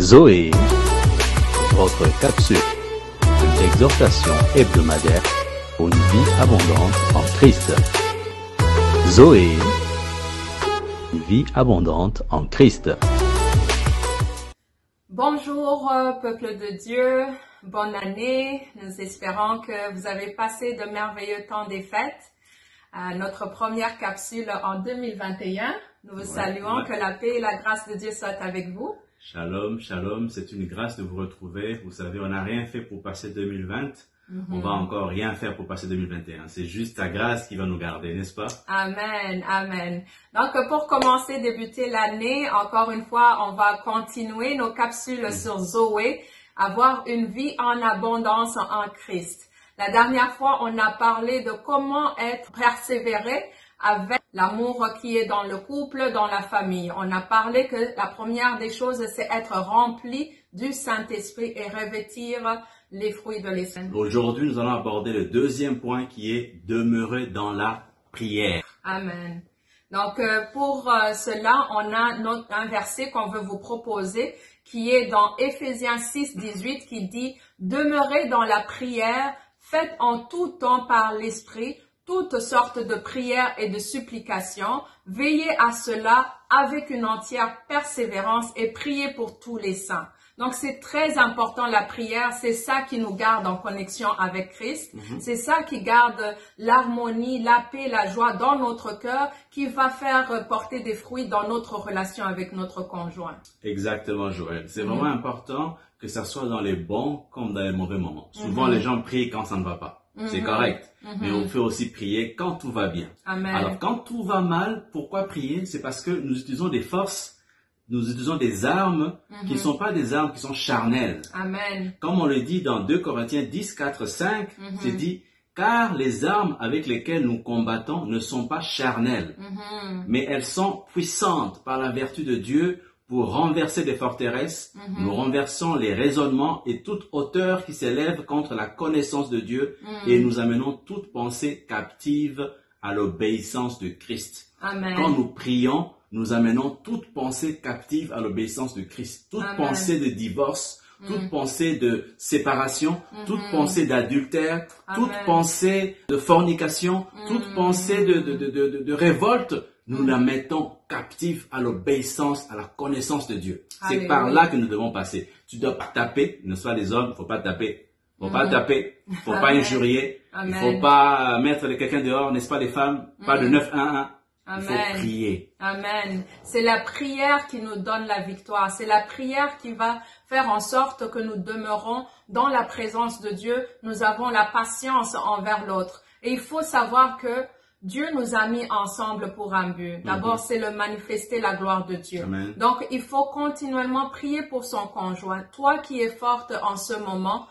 Zoé, votre capsule d'exhortation hebdomadaire pour une vie abondante en Christ. Zoé, une vie abondante en Christ. Bonjour peuple de Dieu, bonne année. Nous espérons que vous avez passé de merveilleux temps des fêtes. Notre première capsule en 2021. Nous vous saluons, que la paix et la grâce de Dieu soient avec vous. Shalom, shalom, c'est une grâce de vous retrouver. Vous savez, on n'a rien fait pour passer 2020. On va encore rien faire pour passer 2021. C'est juste ta grâce qui va nous garder, n'est-ce pas? Amen, amen. Donc, pour commencer, débuter l'année, encore une fois, on va continuer nos capsules sur Zoé, avoir une vie en abondance en Christ. La dernière fois, on a parlé de comment être persévéré avec l'amour qui est dans le couple, dans la famille. On a parlé que la première des choses, c'est être rempli du Saint-Esprit et revêtir les fruits de l'Esprit. Aujourd'hui, nous allons aborder le deuxième point qui est demeurer dans la prière. Amen. Donc, pour cela, on a un verset qu'on veut vous proposer qui est dans Éphésiens 6, 18 qui dit « Demeurez dans la prière, faites en tout temps par l'Esprit, toutes sortes de prières et de supplications. Veillez à cela avec une entière persévérance et priez pour tous les saints. » Donc, c'est très important la prière. C'est ça qui nous garde en connexion avec Christ. C'est ça qui garde l'harmonie, la paix, la joie dans notre cœur, qui va faire porter des fruits dans notre relation avec notre conjoint. Exactement, Joël. C'est vraiment important que ça soit dans les bons comme dans les mauvais moments. Souvent, les gens prient quand ça ne va pas. C'est correct. Mais on peut aussi prier quand tout va bien. Amen. Alors, quand tout va mal, pourquoi prier? C'est parce que nous utilisons des forces, nous utilisons des armes qui ne sont pas des armes qui sont charnelles. Amen. Comme on le dit dans 2 Corinthiens 10, 4, 5, c'est dit, car les armes avec lesquelles nous combattons ne sont pas charnelles, mais elles sont puissantes par la vertu de Dieu pour renverser des forteresses. Nous renversons les raisonnements et toute hauteur qui s'élève contre la connaissance de Dieu et nous amenons toute pensée captive à l'obéissance de Christ. Amen. Quand nous prions, nous amenons toute pensée captive à l'obéissance de Christ. Toute pensée de divorce, toute pensée de séparation, toute pensée d'adultère, toute pensée de fornication, toute pensée de révolte, nous la mettons captive à l'obéissance, à la connaissance de Dieu. C'est par là que nous devons passer. Tu dois pas taper, ne soit les hommes, il faut pas taper. Il faut pas taper, il faut pas injurier, il faut pas mettre quelqu'un dehors, n'est-ce pas les femmes? Pas de 9-1-1. Il faut prier. Amen. C'est la prière qui nous donne la victoire. C'est la prière qui va faire en sorte que nous demeurons dans la présence de Dieu. Nous avons la patience envers l'autre. Et il faut savoir que Dieu nous a mis ensemble pour un but. D'abord, c'est le manifester la gloire de Dieu. Amen. Donc, il faut continuellement prier pour son conjoint. Toi qui es forte en ce moment,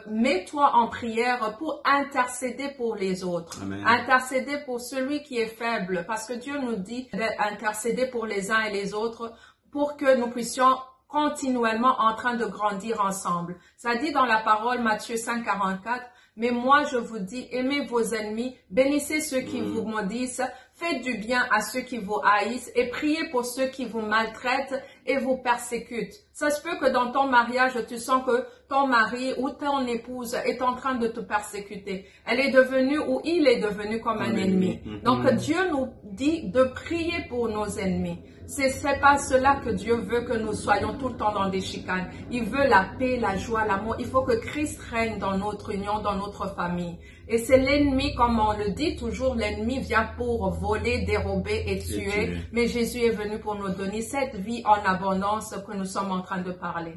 mets-toi en prière pour intercéder pour les autres. Amen. Intercéder pour celui qui est faible. Parce que Dieu nous dit d'intercéder pour les uns et les autres pour que nous puissions continuellement en train de grandir ensemble. Ça dit dans la parole Matthieu 5, 44, « Mais moi je vous dis, aimez vos ennemis, bénissez ceux qui vous maudissent, faites du bien à ceux qui vous haïssent et priez pour ceux qui vous maltraitent et vous persécutent. » Ça se peut que dans ton mariage, tu sens que ton mari ou ton épouse est en train de te persécuter. Elle est devenue ou il est devenu comme un ennemi. Donc Dieu nous dit de prier pour nos ennemis. C'est pas cela que Dieu veut, que nous soyons tout le temps dans des chicanes. Il veut la paix, la joie, l'amour. Il faut que Christ règne dans notre union, dans notre famille. Et c'est l'ennemi, comme on le dit toujours, l'ennemi vient pour voler, dérober et tuer. Mais Jésus est venu pour nous donner cette vie en abondance que nous sommes en train de parler.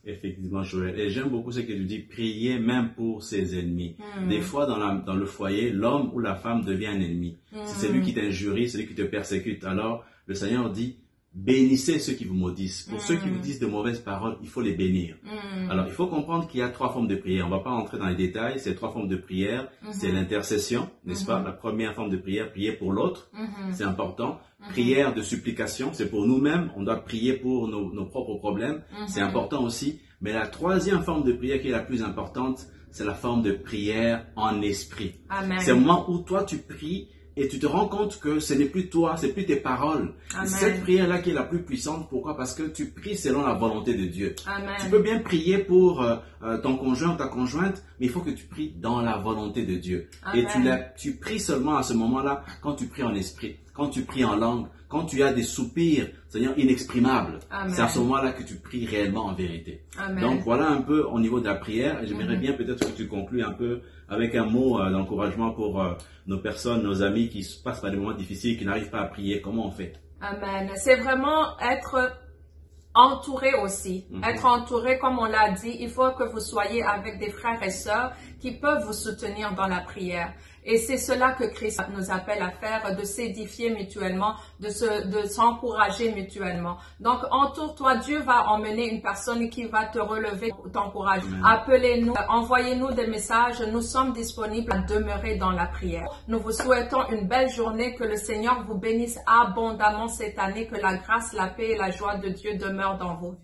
Effectivement, Joël. Et j'aime beaucoup ce que tu dis, prier même pour ses ennemis. Des fois, dans le foyer, l'homme ou la femme devient un ennemi. C'est celui qui t'injurie, celui qui te persécute. Alors, le Seigneur dit, bénissez ceux qui vous maudissent. Pour ceux qui vous disent de mauvaises paroles, il faut les bénir. Alors, il faut comprendre qu'il y a 3 formes de prière. On ne va pas rentrer dans les détails. Ces 3 formes de prière, c'est l'intercession, n'est-ce pas? La première forme de prière, prier pour l'autre. C'est important. Prière de supplication, c'est pour nous-mêmes. On doit prier pour nos propres problèmes. C'est important aussi. Mais la 3e forme de prière qui est la plus importante, c'est la forme de prière en esprit. C'est le moment où toi tu pries et tu te rends compte que ce n'est plus toi, c'est plus tes paroles. Cette prière-là qui est la plus puissante, pourquoi? Parce que tu pries selon la volonté de Dieu. Amen. Tu peux bien prier pour ton conjoint ou ta conjointe, mais il faut que tu pries dans la volonté de Dieu. Amen. Et tu pries seulement à ce moment-là quand tu pries en esprit, quand tu pries en langue, quand tu as des soupirs, Seigneur, inexprimables. C'est à ce moment-là que tu pries réellement en vérité. Amen. Donc voilà un peu au niveau de la prière. J'aimerais bien peut-être que tu conclues un peu avec un mot d'encouragement pour nos personnes, nos amis qui passent par des moments difficiles, qui n'arrivent pas à prier. Comment on fait? Amen. C'est vraiment être entouré aussi. Être entouré, comme on l'a dit, il faut que vous soyez avec des frères et sœurs qui peuvent vous soutenir dans la prière. Et c'est cela que Christ nous appelle à faire, de s'édifier mutuellement, de s'encourager mutuellement. Donc, entoure-toi. Dieu va emmener une personne qui va te relever, t'encourager. Appelez-nous, envoyez-nous des messages. Nous sommes disponibles à demeurer dans la prière. Nous vous souhaitons une belle journée, que le Seigneur vous bénisse abondamment cette année, que la grâce, la paix et la joie de Dieu demeurent dans vos vies.